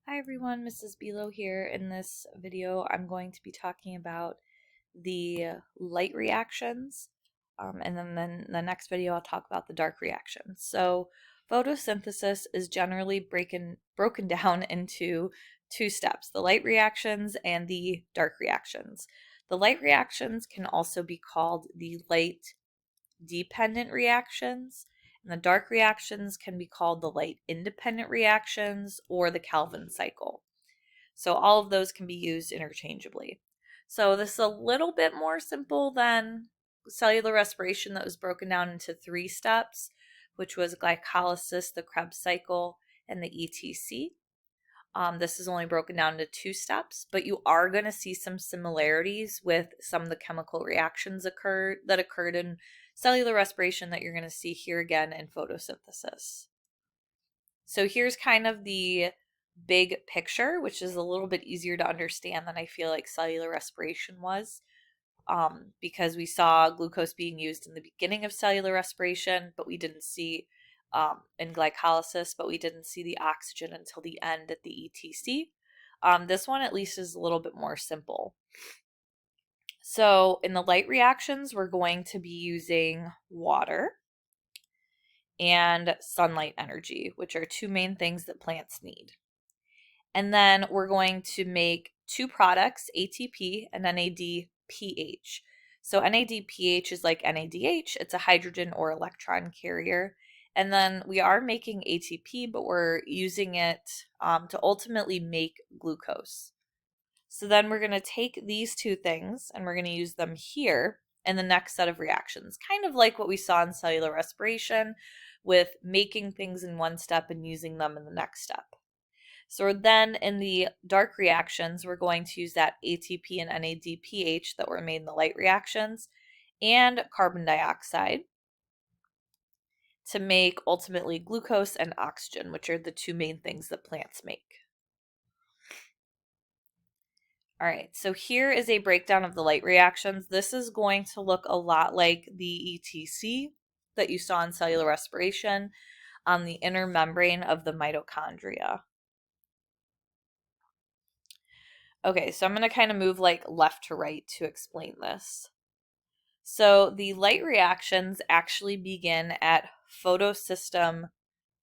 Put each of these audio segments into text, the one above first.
Hi everyone, Mrs. Below here. In this video, I'm going to be talking about the light reactions, and then the next video I'll talk about the dark reactions. So photosynthesis is generally broken down into two steps, the light reactions and the dark reactions. The light reactions can also be called the light dependent reactions, and the dark reactions can be called the light independent reactions or the Calvin cycle. So all of those can be used interchangeably. So this is a little bit more simple than cellular respiration that was broken down into three steps, which was glycolysis, the Krebs cycle, and the ETC. This is only broken down into two steps, but you are going to see some similarities with some of the chemical reactions that occurred in cellular respiration that you're going to see here again in photosynthesis. So here's kind of the big picture, which is a little bit easier to understand than I feel like cellular respiration was, because we saw glucose being used in the beginning of cellular respiration, but we didn't see in glycolysis, but we didn't see the oxygen until the end at the ETC. This one at least is a little bit more simple. So in the light reactions, we're going to be using water and sunlight energy, which are two main things that plants need. And then we're going to make two products, ATP and NADPH. So NADPH is like NADH, it's a hydrogen or electron carrier. And then we are making ATP, but we're using it to ultimately make glucose. So then we're going to take these two things and we're going to use them here in the next set of reactions, kind of like what we saw in cellular respiration with making things in one step and using them in the next step. So then in the dark reactions, we're going to use that ATP and NADPH that were made in the light reactions and carbon dioxide to make ultimately glucose and oxygen, which are the two main things that plants make. All right, so here is a breakdown of the light reactions. This is going to look a lot like the ETC that you saw in cellular respiration on the inner membrane of the mitochondria. Okay, so I'm going to kind of move like left to right to explain this. So the light reactions actually begin at photosystem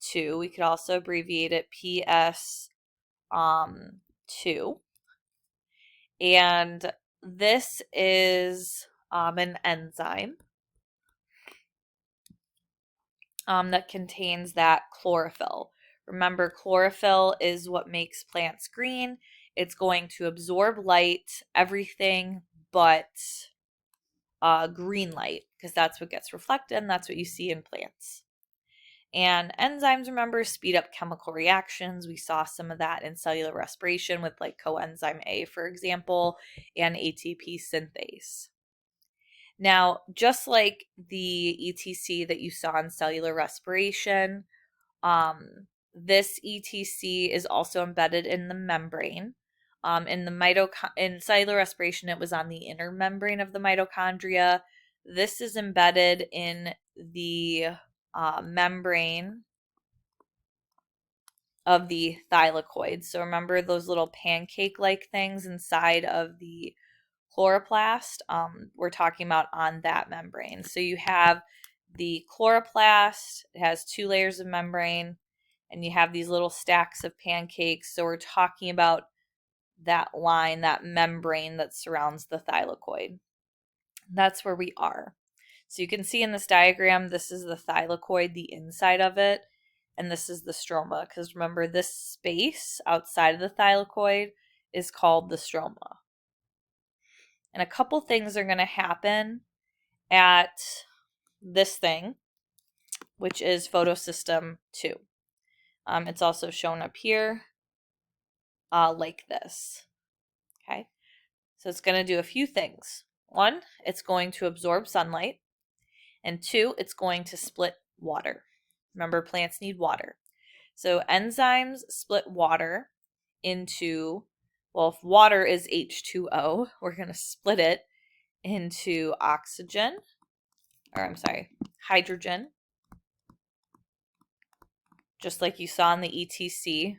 2. We could also abbreviate it PS 2. And this is an enzyme that contains that chlorophyll. Remember, chlorophyll is what makes plants green. It's going to absorb light, everything but green light, because that's what gets reflected and that's what you see in plants. And enzymes, remember, speed up chemical reactions. We saw some of that in cellular respiration with like coenzyme A, for example, and ATP synthase. Now, just like the ETC that you saw in cellular respiration, this ETC is also embedded in the membrane. In cellular respiration, it was on the inner membrane of the mitochondria. This is embedded in the membrane of the thylakoid. So remember those little pancake-like things inside of the chloroplast? We're talking about on that membrane. So you have the chloroplast, it has two layers of membrane, and you have these little stacks of pancakes. So we're talking about that line, that membrane that surrounds the thylakoid. That's where we are. So you can see in this diagram, this is the thylakoid, the inside of it, and this is the stroma, because remember, this space outside of the thylakoid is called the stroma. And a couple things are going to happen at this thing, which is photosystem 2. It's also shown up here like this. Okay, so it's going to do a few things. One, it's going to absorb sunlight. And two, it's going to split water. Remember, plants need water. So enzymes split water into, well, if water is H2O, we're going to split it into hydrogen, just like you saw in the ETC.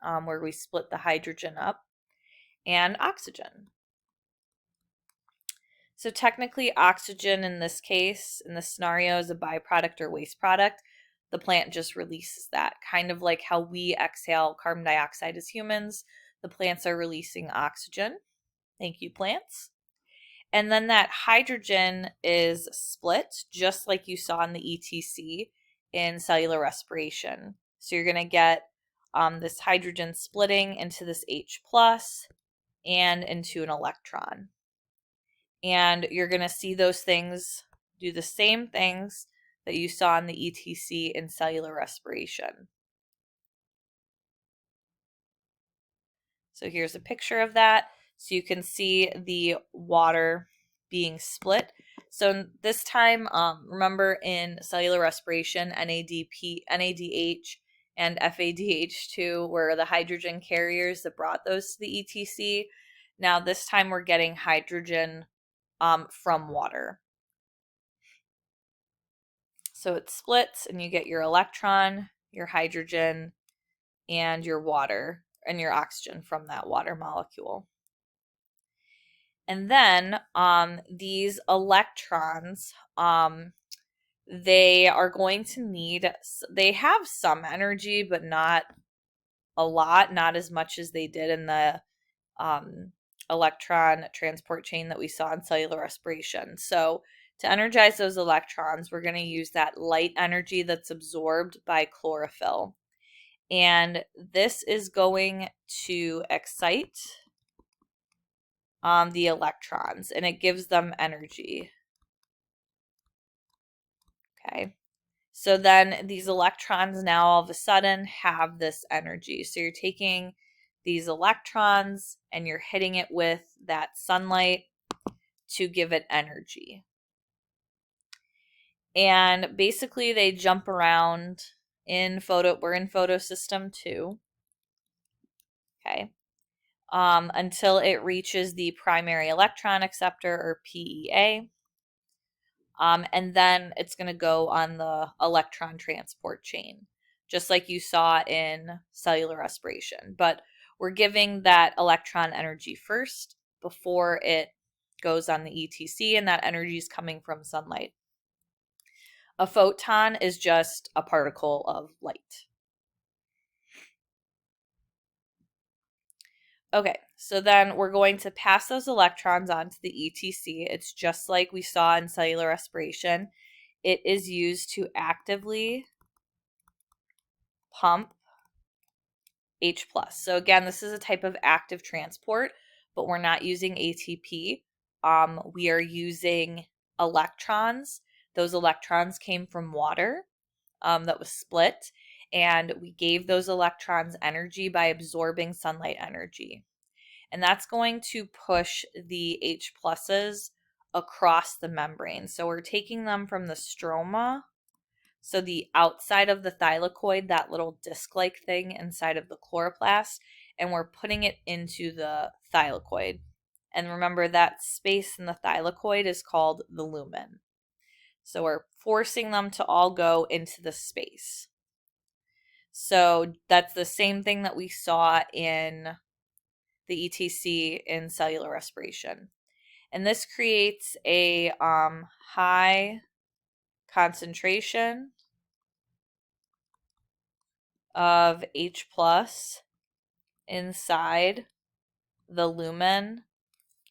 where we split the hydrogen up, and oxygen. So technically oxygen in this case, in this scenario, is a byproduct or waste product. The plant just releases that, kind of like how we exhale carbon dioxide as humans. The plants are releasing oxygen. Thank you, plants. And then that hydrogen is split, just like you saw in the ETC in cellular respiration. So you're going to get this hydrogen splitting into this H plus and into an electron. And you're going to see those things do the same things that you saw in the ETC in cellular respiration. So here's a picture of that. So you can see the water being split. So this time, remember in cellular respiration, NADH, and FADH2 were the hydrogen carriers that brought those to the ETC. Now this time we're getting hydrogen from water. So it splits and you get your electron, your hydrogen, and your water and your oxygen from that water molecule. And then these electrons, they are going to need, they have some energy, but not a lot, not as much as they did in the electron transport chain that we saw in cellular respiration. So to energize those electrons, we're going to use that light energy that's absorbed by chlorophyll. And this is going to excite the electrons, and it gives them energy. Okay. So then these electrons now all of a sudden have this energy. So you're taking these electrons and you're hitting it with that sunlight to give it energy. And basically they jump around we're in photosystem 2. Okay. Until it reaches the primary electron acceptor, or PEA. And then it's going to go on the electron transport chain, just like you saw in cellular respiration. But we're giving that electron energy first before it goes on the ETC, and that energy is coming from sunlight. A photon is just a particle of light. Okay, so then we're going to pass those electrons on to the ETC. It's just like we saw in cellular respiration. It is used to actively pump H+. So again, this is a type of active transport, but we're not using ATP. We are using electrons. Those electrons came from water that was split, and we gave those electrons energy by absorbing sunlight energy. And that's going to push the H pluses across the membrane. So we're taking them from the stroma, so the outside of the thylakoid, that little disc-like thing inside of the chloroplast, and we're putting it into the thylakoid. And remember, that space in the thylakoid is called the lumen. So we're forcing them to all go into the space. So that's the same thing that we saw in the ETC in cellular respiration. And this creates a high concentration of H plus inside the lumen,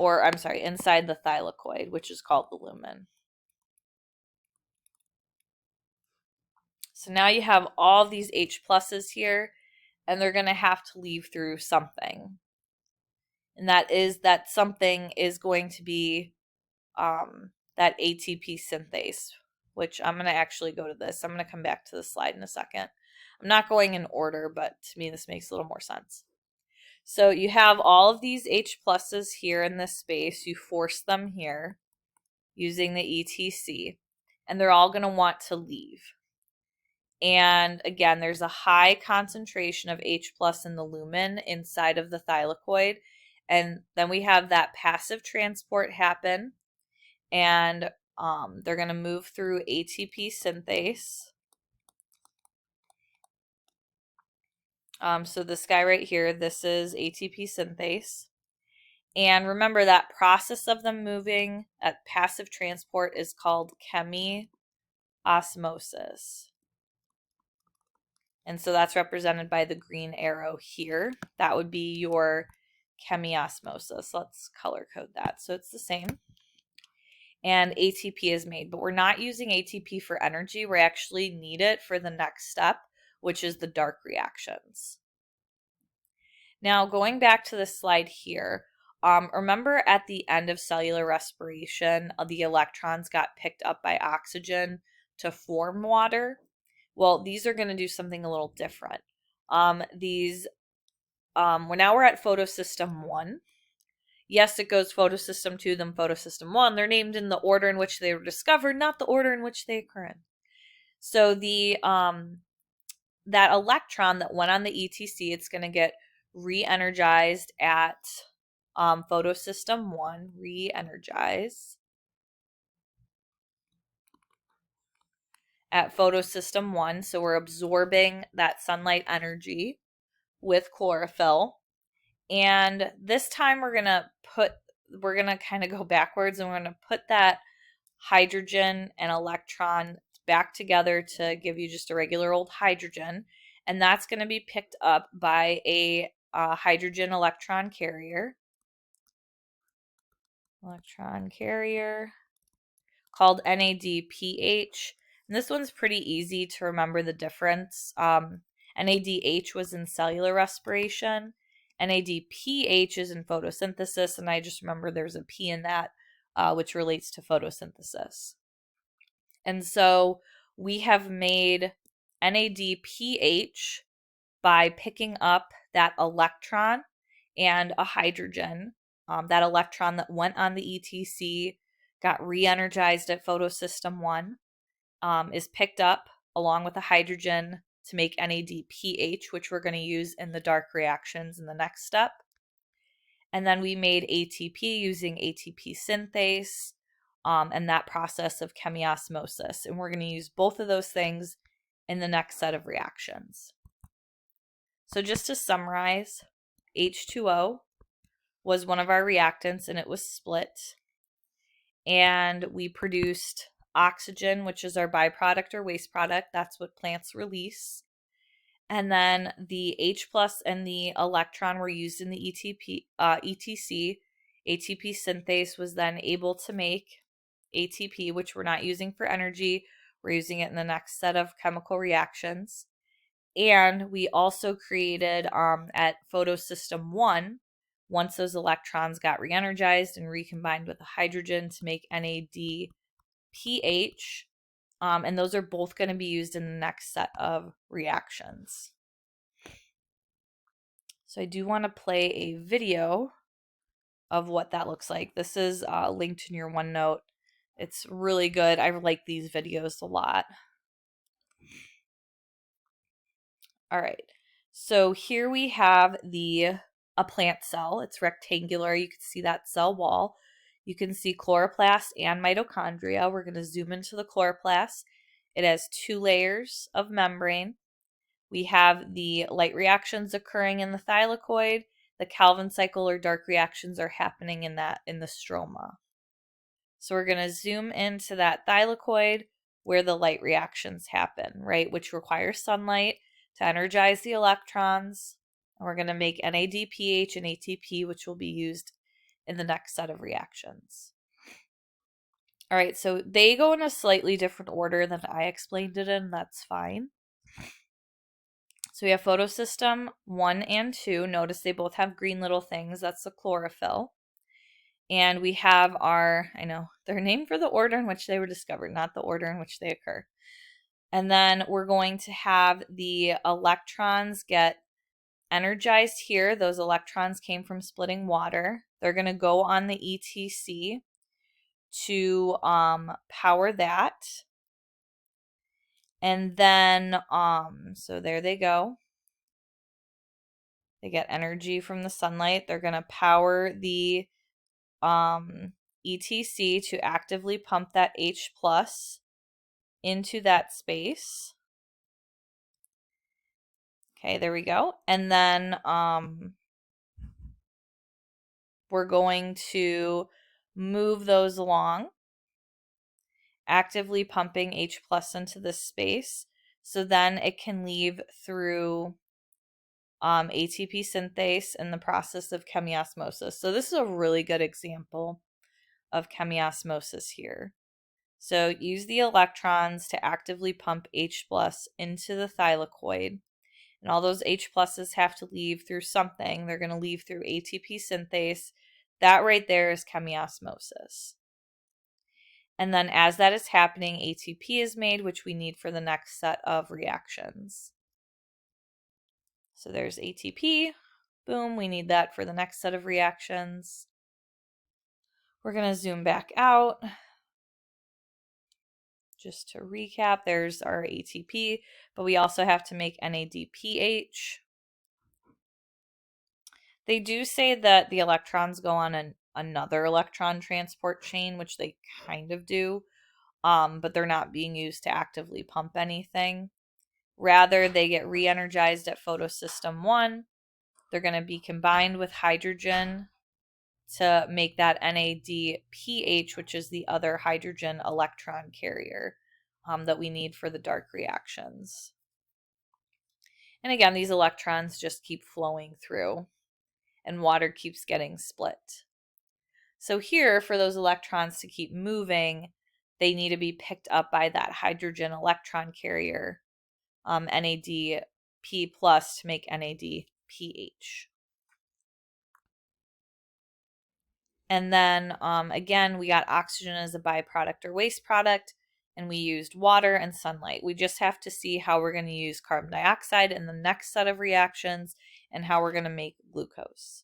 or I'm sorry, inside the thylakoid, which is called the lumen. So now you have all these H pluses here, and they're going to have to leave through something. And that something is going to be that ATP synthase, which I'm going to actually go to this. I'm going to come back to the slide in a second. I'm not going in order, but to me this makes a little more sense. So you have all of these H pluses here in this space. You force them here using the ETC, and they're all going to want to leave. And again, there's a high concentration of H plus in the lumen inside of the thylakoid. And then we have that passive transport happen, and they're going to move through ATP synthase. So this guy right here, this is ATP synthase. And remember that process of them moving at passive transport is called chemiosmosis. And so that's represented by the green arrow here. That would be your chemiosmosis. Let's color code that. So it's the same. And ATP is made, but we're not using ATP for energy. We actually need it for the next step, which is the dark reactions. Now, going back to this slide here, remember at the end of cellular respiration, the electrons got picked up by oxygen to form water. Well, these are going to do something a little different. Now we're at photosystem 1. Yes, it goes photosystem 2, then photosystem 1. They're named in the order in which they were discovered, not the order in which they occur in. So the that electron that went on the ETC, it's going to get re-energized at photosystem 1, re-energize at photosystem 1. So we're absorbing that sunlight energy with chlorophyll. And this time we're going to kind of go backwards, and we're going to put that hydrogen and electron back together to give you just a regular old hydrogen. And that's going to be picked up by a hydrogen electron carrier. Electron carrier called NADPH. And this one's pretty easy to remember the difference. NADH was in cellular respiration. NADPH is in photosynthesis, and I just remember there's a P in that, which relates to photosynthesis. And so we have made NADPH by picking up that electron and a hydrogen. That electron that went on the ETC got re-energized at photosystem 1, is picked up along with the hydrogen to make NADPH, which we're going to use in the dark reactions in the next step. And then we made ATP using ATP synthase and that process of chemiosmosis. And we're going to use both of those things in the next set of reactions. So just to summarize, H2O was one of our reactants, and it was split. And we produced oxygen, which is our byproduct or waste product. That's what plants release. And then the H plus and the electron were used in the ETC. ATP synthase was then able to make ATP, which we're not using for energy. We're using it in the next set of chemical reactions. And we also created at photosystem 1, once those electrons got re-energized and recombined with the hydrogen to make NADPH. And those are both going to be used in the next set of reactions. So I do want to play a video of what that looks like. This is linked in your OneNote. It's really good. I like these videos a lot. All right. So here we have a plant cell. It's rectangular. You can see that cell wall. You can see chloroplast and mitochondria. We're going to zoom into the chloroplast. It has 2 layers of membrane. We have the light reactions occurring in the thylakoid. The Calvin cycle or dark reactions are happening in the stroma. So we're going to zoom into that thylakoid where the light reactions happen, right? Which requires sunlight to energize the electrons. And we're going to make NADPH and ATP, which will be used in the next set of reactions. All right, so they go in a slightly different order than I explained it in. That's fine. So we have photosystem 1 and 2. Notice they both have green little things. That's the chlorophyll. And we have they're named for the order in which they were discovered, not the order in which they occur. And then we're going to have the electrons get energized here. Those electrons came from splitting water. They're going to go on the ETC to power that. And then, so there they go. They get energy from the sunlight. They're going to power the ETC to actively pump that H plus into that space. Okay, there we go. And then we're going to move those along, actively pumping H plus into this space. So then it can leave through ATP synthase in the process of chemiosmosis. So this is a really good example of chemiosmosis here. So use the electrons to actively pump H plus into the thylakoid. And all those H pluses have to leave through something. They're going to leave through ATP synthase. That right there is chemiosmosis. And then as that is happening, ATP is made, which we need for the next set of reactions. So there's ATP. Boom, we need that for the next set of reactions. We're going to zoom back out. Just to recap, there's our ATP, but we also have to make NADPH. They do say that the electrons go on another electron transport chain, which they kind of do, but they're not being used to actively pump anything. Rather, they get re-energized at photosystem 1. They're going to be combined with hydrogen to make that NADPH, which is the other hydrogen electron carrier that we need for the dark reactions. And again, these electrons just keep flowing through, and water keeps getting split. So here, for those electrons to keep moving, they need to be picked up by that hydrogen electron carrier, NADP plus, to make NADPH. And then again, we got oxygen as a byproduct or waste product, and we used water and sunlight. We just have to see how we're going to use carbon dioxide in the next set of reactions and how we're going to make glucose.